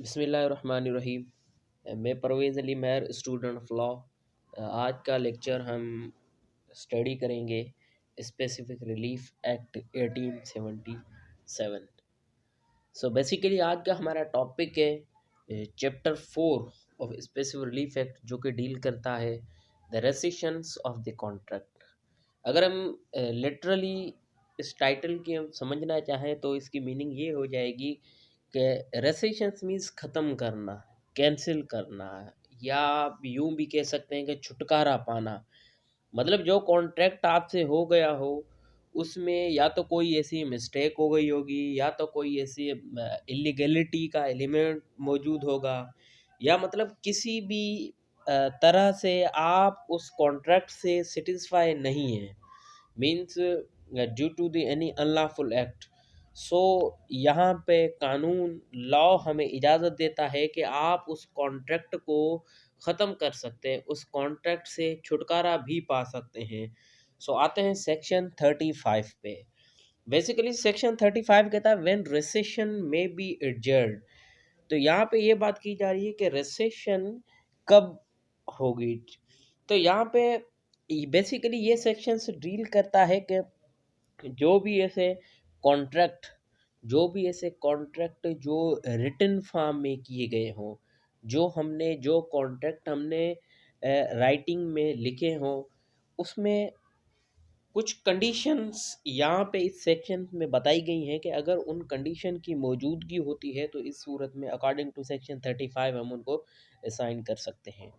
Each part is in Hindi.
बिस्मिल्लाहिर्रहमानिर्रहीम। मैं परवेज़ अली महर, स्टूडेंट ऑफ लॉ। आज का लेक्चर हम स्टडी करेंगे specific Relief act 1877। So basically आज का हमारा टॉपिक है chapter 4 of specific Relief act, जो कि डील करता है द रेसिशंस ऑफ द कॉन्ट्रैक्ट। अगर हम लिटरली इस टाइटल की हम समझना चाहें तो इसकी मीनिंग ये हो जाएगी कि रेसिशंस मीन्स ख़त्म करना, कैंसिल करना, या आप यूं भी कह सकते हैं कि छुटकारा पाना। मतलब जो कॉन्ट्रैक्ट आपसे हो गया हो उसमें या तो कोई ऐसी मिस्टेक हो गई होगी, या तो कोई ऐसी इलीगलिटी का एलिमेंट मौजूद होगा, या मतलब किसी भी तरह से आप उस कॉन्ट्रैक्ट से सेटिस्फाई नहीं है, means due to the any unlawful act. So यहाँ पे कानून लॉ हमें इजाज़त देता है कि आप उस कॉन्ट्रैक्ट को ख़त्म कर सकते हैं, उस कॉन्ट्रैक्ट से छुटकारा भी पा सकते हैं। सो आते हैं सेक्शन 35 पे। बेसिकली सेक्शन 35 कहता है व्हेन रेसेशन में बी एडजर्ड। तो यहाँ पे ये बात की जा रही है कि रेसेशन कब होगी। तो यहाँ पे बेसिकली ये सेक्शन डील करता है कि जो भी ऐसे कॉन्ट्रैक्ट जो रिटन फॉर्म में किए गए हों, जो कॉन्ट्रैक्ट हमने राइटिंग में लिखे हों, उसमें कुछ कंडीशंस यहाँ पे इस सेक्शन में बताई गई हैं कि अगर उन कंडीशन की मौजूदगी होती है तो इस सूरत में अकॉर्डिंग टू सेक्शन 35 हम उनको असाइन कर सकते हैं।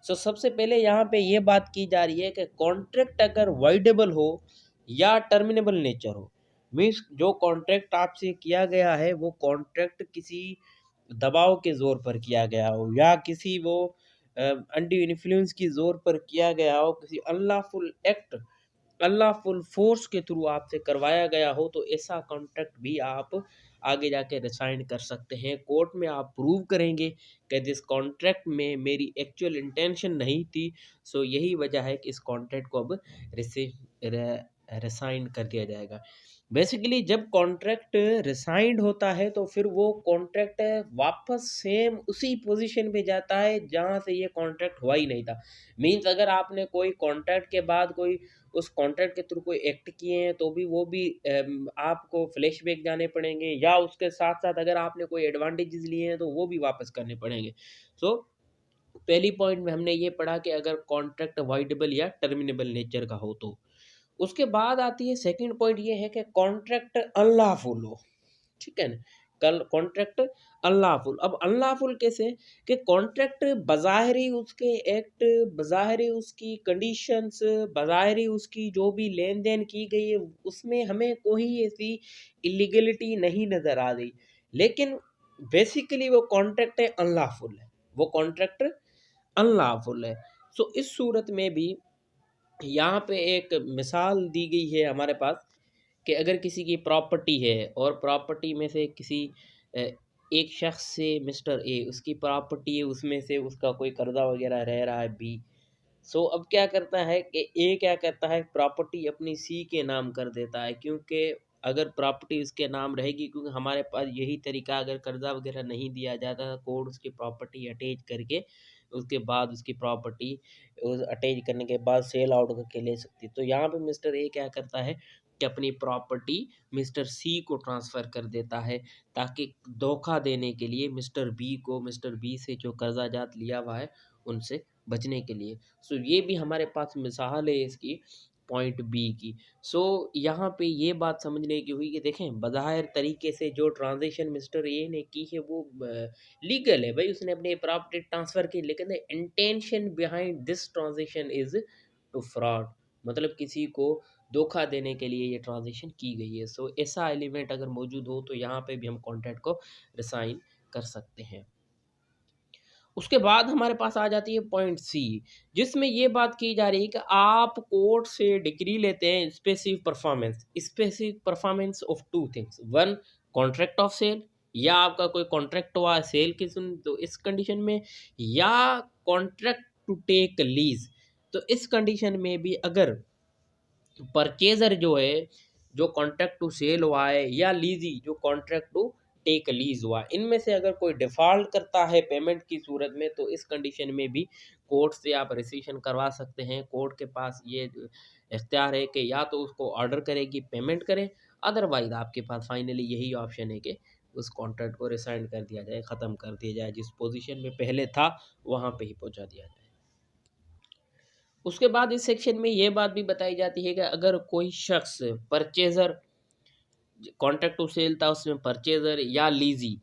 सो सबसे पहले यहाँ पे ये बात की जा रही है कि कॉन्ट्रैक्ट अगर वाइडेबल हो या टर्मिनेबल नेचर हो, मीन्स जो कॉन्ट्रैक्ट आपसे किया गया है वो कॉन्ट्रैक्ट किसी दबाव के ज़ोर पर किया गया हो, या किसी वो अंडी इन्फ्लुएंस की ज़ोर पर किया गया हो, किसी अनलॉफुल एक्ट, अनलॉफुल फोर्स के थ्रू आपसे करवाया गया हो, तो ऐसा कॉन्ट्रैक्ट भी आप आगे जाके रिसाइन कर सकते हैं। कोर्ट में आप प्रूव करेंगे कि दिस कॉन्ट्रैक्ट में मेरी एक्चुअल इंटेंशन नहीं थी, सो यही वजह है कि इस कॉन्ट्रैक्ट को अब रिसाइन कर दिया जाएगा। बेसिकली जब कॉन्ट्रैक्ट रिसाइंड होता है तो फिर वो कॉन्ट्रैक्ट वापस सेम उसी पोजीशन पे जाता है जहाँ से ये कॉन्ट्रैक्ट हुआ ही नहीं था। मीन्स अगर आपने कोई कॉन्ट्रैक्ट के बाद कोई उस कॉन्ट्रैक्ट के थ्रू कोई एक्ट किए हैं तो भी वो भी आपको फ्लैशबैक जाने पड़ेंगे, या उसके साथ साथ अगर आपने कोई एडवांटेजेस लिए हैं तो वो भी वापस करने पड़ेंगे। सो पहली पॉइंट में हमने ये पढ़ा कि अगर कॉन्ट्रैक्ट अवॉइडेबल या टर्मिनेबल नेचर का हो तो। उसके बाद आती है सेकंड पॉइंट, ये है कि कॉन्ट्रैक्ट अनलॉफुल हो। ठीक है ना, कल कॉन्ट्रैक्ट अनलॉफुल। अब अनलॉफुल कैसे कि कॉन्ट्रैक्ट बज़ाहिरी उसके एक्ट, बज़ाहिरी उसकी कंडीशंस, बज़ाहिरी उसकी जो भी लेन देन की गई है उसमें हमें कोई ऐसी इलीगलिटी नहीं नज़र आ रही, लेकिन बेसिकली वो कॉन्ट्रैक्ट है अनलॉफुल है, वो कॉन्ट्रैक्ट अनलॉफुल है। सो इस सूरत में भी यहाँ पे एक मिसाल दी गई है हमारे पास कि अगर किसी की प्रॉपर्टी है और प्रॉपर्टी में से किसी अ, एक शख्स से मिस्टर ए उसकी प्रॉपर्टी है, उसमें से उसका कोई कर्जा वगैरह रह रहा है बी। सो अब क्या करता है कि ए क्या करता है, प्रॉपर्टी अपनी सी के नाम कर देता है, क्योंकि अगर प्रॉपर्टी उसके नाम रहेगी, क्योंकि हमारे पास यही तरीका, अगर कर्जा वगैरह नहीं दिया जाता कोर्ट उसकी प्रॉपर्टी अटैच करके उसके बाद उसकी प्रॉपर्टी उस अटैच करने के बाद सेल आउट करके ले सकती है। तो यहाँ पे मिस्टर ए क्या करता है कि अपनी प्रॉपर्टी मिस्टर सी को ट्रांसफ़र कर देता है, ताकि धोखा देने के लिए मिस्टर बी से जो कर्जा जात लिया हुआ है उनसे बचने के लिए। सो ये भी हमारे पास मिसाल है इसकी पॉइंट बी की। सो यहाँ पे ये बात समझने की हुई कि देखें बज़ाहिर तरीके से जो ट्रांज़ैक्शन मिस्टर ए ने की है वो लीगल है, भाई उसने अपनी प्रॉपर्टी ट्रांसफ़र की, लेकिन the intention behind this transaction is to fraud, मतलब किसी को धोखा देने के लिए ये ट्रांज़ैक्शन की गई है। सो ऐसा एलिमेंट अगर मौजूद हो तो यहाँ पे भी हम कॉन्ट्रैक्ट को रिसाइन कर सकते हैं। उसके बाद हमारे पास आ जाती है पॉइंट सी, जिसमें ये बात की जा रही है कि आप कोर्ट से डिक्री लेते हैं specific performance of two things. One, contract of sale, या आपका कोई कॉन्ट्रैक्ट हुआ सेल की सुन तो इस कंडीशन में, या कॉन्ट्रैक्ट टू टेक लीज। तो इस कंडीशन में भी अगर परचेजर जो है, जो कॉन्ट्रैक्ट टू सेल हुआ है, या लीजी जो कॉन्ट्रैक्ट टू टेक लीज हुआ, इनमें से अगर कोई डिफ़ॉल्ट करता है पेमेंट की सूरत में, तो इस कंडीशन में भी कोर्ट से आप रेसिशन करवा सकते हैं। कोर्ट के पास ये इख्तियार है कि या तो उसको ऑर्डर करे कि पेमेंट करें, अदरवाइज़ आपके पास फाइनली यही ऑप्शन है कि उस कॉन्ट्रैक्ट को रिसाइन कर दिया जाए, ख़त्म कर दिया जाए, जिस पोज़ीशन में पहले था वहाँ पे ही पहुँचा दिया जाए। उसके बाद इस सेक्शन में ये बात भी बताई जाती है कि अगर कोई शख्स परचेज़र, कॉन्ट्रैक्ट टू सेल था उसमें परचेज़र या लीज़ी,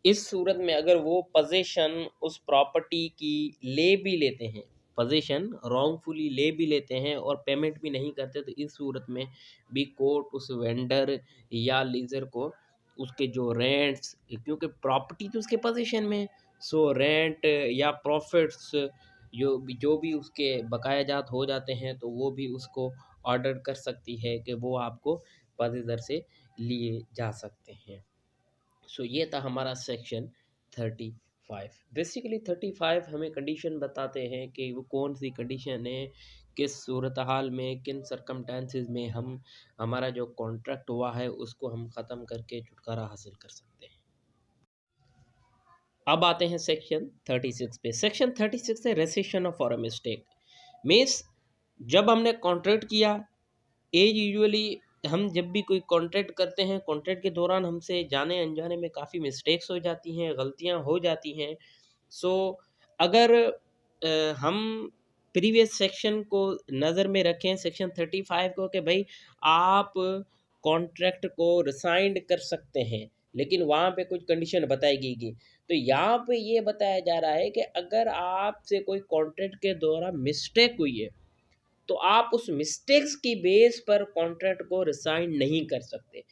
इस सूरत में अगर वो पोज़ीशन उस प्रॉपर्टी की ले भी लेते हैं, पोज़ीशन रॉन्गफुली ले भी लेते हैं और पेमेंट भी नहीं करते, तो इस सूरत में भी कोर्ट उस वेंडर या लीज़र को उसके जो रेंट्स, क्योंकि प्रॉपर्टी तो उसके पोज़ीशन में है, सो रेंट या प्रॉफ़िट्स जो भी उसके बकायाजात हो जाते हैं, तो वो भी उसको ऑर्डर कर सकती है कि वो आपको पोज़ीशनर से लिए जा सकते हैं। सो ये था हमारा सेक्शन 35। बेसिकली 35 हमें कंडीशन बताते हैं कि वो कौन सी कंडीशन है, किस सूरत हाल में, किन सरकमस्टेंसेस में हम हमारा जो कॉन्ट्रैक्ट हुआ है उसको हम ख़त्म करके छुटकारा हासिल कर सकते हैं। अब आते हैं सेक्शन 36 पे। सेक्शन 36 है rescission of for a mistake. Means जब हमने कॉन्ट्रैक्ट किया, एज यूजुअली हम जब भी कोई कॉन्ट्रैक्ट करते हैं, कॉन्ट्रैक्ट के दौरान हमसे जाने अनजाने में काफ़ी मिस्टेक्स हो जाती हैं, गलतियां हो जाती हैं। सो अगर हम प्रीवियस सेक्शन को नज़र में रखें, सेक्शन 35 को, कि भाई आप कॉन्ट्रैक्ट को रिसाइंड कर सकते हैं, लेकिन वहाँ पे कुछ कंडीशन बताई गई। तो यहाँ पे ये बताया जा रहा है कि अगर आपसे कोई कॉन्ट्रैक्ट के दौरान मिस्टेक हुई है, तो आप उस मिस्टेक्स की बेस पर कॉन्ट्रैक्ट को रिसाइन नहीं कर सकते,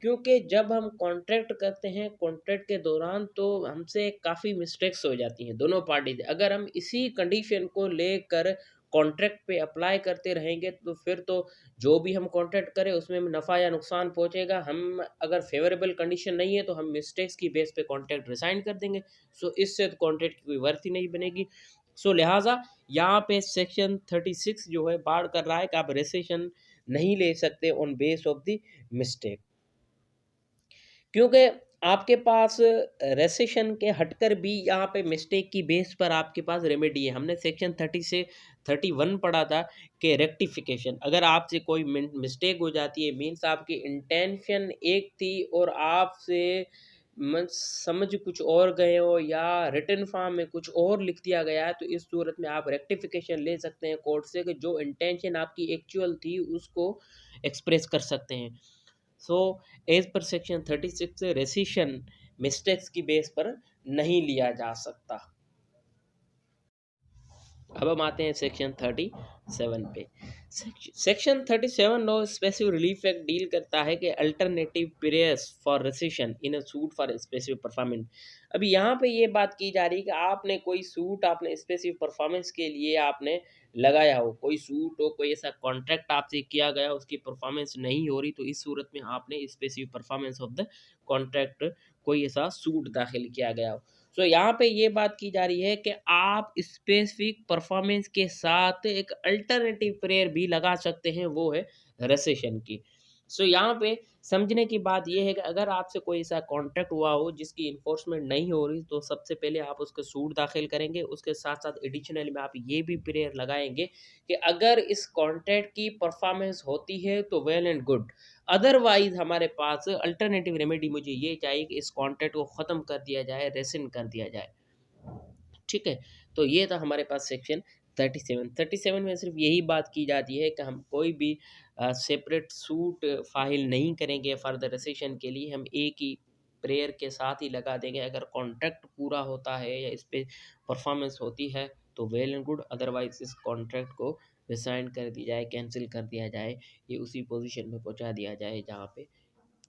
क्योंकि जब हम कॉन्ट्रैक्ट करते हैं कॉन्ट्रैक्ट के दौरान तो हमसे काफ़ी मिस्टेक्स हो जाती हैं दोनों पार्टी से। अगर हम इसी कंडीशन को लेकर कॉन्ट्रैक्ट पे अप्लाई करते रहेंगे, तो फिर तो जो भी हम कॉन्ट्रैक्ट करें उसमें नफ़ा या नुकसान पहुंचेगा। हम अगर फेवरेबल कंडीशन नहीं है तो हम मिस्टेक्स की बेस पे कॉन्ट्रैक्ट रिसाइन कर देंगे। सो इससे तो कॉन्ट्रैक्ट की कोई वर्थ ही नहीं बनेगी। सो लिहाजा यहाँ पे सेक्शन 36 जो है बार कर रहा है कि आप रेसिशन नहीं ले सकते on base of the mistake, क्योंकि आपके पास रेसिशन के हटकर भी यहाँ पे मिस्टेक की बेस पर आपके पास रेमेडी है। हमने सेक्शन 30 से 31 पढ़ा था कि रेक्टिफिकेशन, अगर आपसे कोई मिस्टेक हो जाती है, मीन्स आपकी इंटेंशन एक थी और आपसे समझ कुछ और गए हो या रिटन फॉर्म में कुछ और लिख दिया गया है, तो इस सूरत में आप रेक्टिफिकेशन ले सकते हैं कोर्ट से कि जो इंटेंशन आपकी एक्चुअल थी उसको एक्सप्रेस कर सकते हैं। So as per section 36 rescission mistakes की बेस पर नहीं लिया जा सकता। अब हम आते हैं सेक्शन 37 पे। Section 37 no Specific Relief Act deal करता है कि alternative periods for rescission in a suit for specific performance. अभी यहाँ पे ये बात की जा रही है कि आपने कोई सूट आपने स्पेसिफिक परफॉर्मेंस के लिए आपने लगाया हो, कोई सूट हो, कोई ऐसा कॉन्ट्रैक्ट आपसे किया गया, उसकी परफॉर्मेंस नहीं हो रही, तो इस सूरत में आपने specific performance of the contract कोई ऐसा सूट दाखिल किया गया हो। सो यहाँ पे ये बात की जा रही है कि आप स्पेसिफिक परफॉर्मेंस के साथ एक अल्टरनेटिव प्रेयर भी लगा सकते हैं, वो है रेसेशन की। सो यहाँ पे समझने की बात ये है कि अगर आपसे कोई ऐसा कॉन्ट्रैक्ट हुआ हो जिसकी इन्फोर्समेंट नहीं हो रही, तो सबसे पहले आप उसके सूट दाखिल करेंगे। उसके साथ साथ एडिशनल में आप ये भी प्रेयर लगाएंगे कि अगर इस कॉन्ट्रैक्ट की परफॉर्मेंस होती है तो वेल एंड गुड, अदरवाइज हमारे पास अल्टरनेटिव रेमेडी मुझे ये चाहिए कि इस कॉन्ट्रैक्ट को ख़त्म कर दिया जाए, रेसिन कर दिया जाए। ठीक है, तो ये था हमारे पास सेक्शन 37 में सिर्फ यही बात की जाती है कि हम कोई भी सेपरेट सूट फाइल नहीं करेंगे फर्दर रेसिशन के लिए, हम एक ही प्रेयर के साथ ही लगा देंगे। अगर कॉन्ट्रैक्ट पूरा होता है या इस पे परफॉर्मेंस होती है तो वेल एंड गुड, अदरवाइज इस कॉन्ट्रैक्ट को रिसाइन कर दिया जाए, कैंसिल कर दिया जाए, ये उसी पोजीशन में पहुंचा दिया जाए जहाँ पे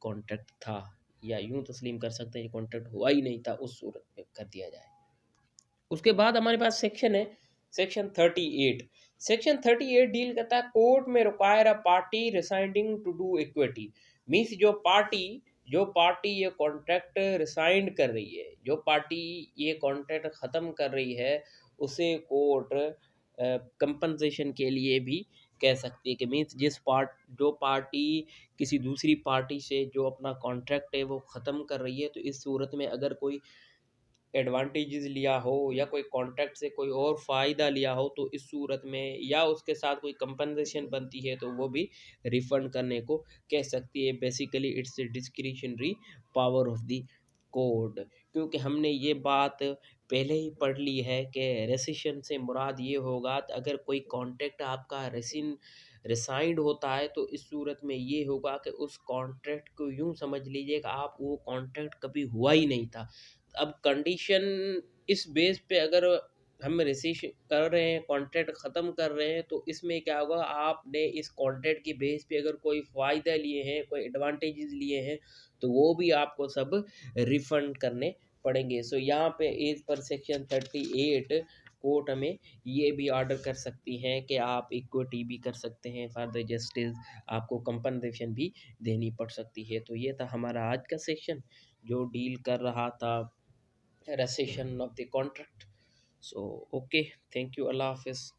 कॉन्ट्रैक्ट था, या यूँ तस्लीम कर सकते हैं कॉन्ट्रैक्ट हुआ ही नहीं था, उस सूरत में कर दिया जाए। उसके बाद हमारे पास सेक्शन है सेक्शन 38। सेक्शन 38 डील करता है कोर्ट में require a party rescinding to do equity. Means जो पार्टी ये कॉन्ट्रैक्ट रिसाइंड कर रही है, जो पार्टी ये कॉन्ट्रैक्ट ख़त्म कर रही है, उसे कोर्ट कंपनसेशन के लिए भी कह सकती है कि मीन्स जो पार्टी किसी दूसरी पार्टी से जो अपना कॉन्ट्रैक्ट है वो ख़त्म कर रही है, तो इस सूरत में अगर कोई एडवांटेजेस लिया हो या कोई कॉन्ट्रैक्ट से कोई और फ़ायदा लिया हो, तो इस सूरत में या उसके साथ कोई कंपनसेशन बनती है तो वो भी रिफ़ंड करने को कह सकती है। Basically it's discretionary power of the court, क्योंकि हमने ये बात पहले ही पढ़ ली है कि रेसिशन से मुराद ये होगा अगर कोई कॉन्ट्रैक्ट आपका रिसाइंड होता है, तो इस सूरत में ये होगा कि उस कॉन्ट्रैक्ट को यूँ समझ लीजिए कि आप वो कॉन्ट्रैक्ट कभी हुआ ही नहीं था। अब कंडीशन इस बेस पे अगर हम रेसिशन कर रहे हैं, कॉन्ट्रैक्ट ख़त्म कर रहे हैं, तो इसमें क्या होगा, आपने इस कॉन्ट्रैक्ट के बेस पे अगर कोई फ़ायदा लिए हैं, कोई एडवांटेजेस लिए हैं, तो वो भी आपको सब रिफ़ंड करने पड़ेंगे। सो यहाँ पे एज़ पर सेक्शन 38 कोर्ट हमें ये भी ऑर्डर कर सकती हैं कि आप इक्विटी भी कर सकते हैं, फॉर द जस्टिस आपको कंपनसेशन भी देनी पड़ सकती है। तो ये था हमारा आज का सेक्शन जो डील कर रहा था rescission of the contract. So okay, thank you, Allah Hafiz.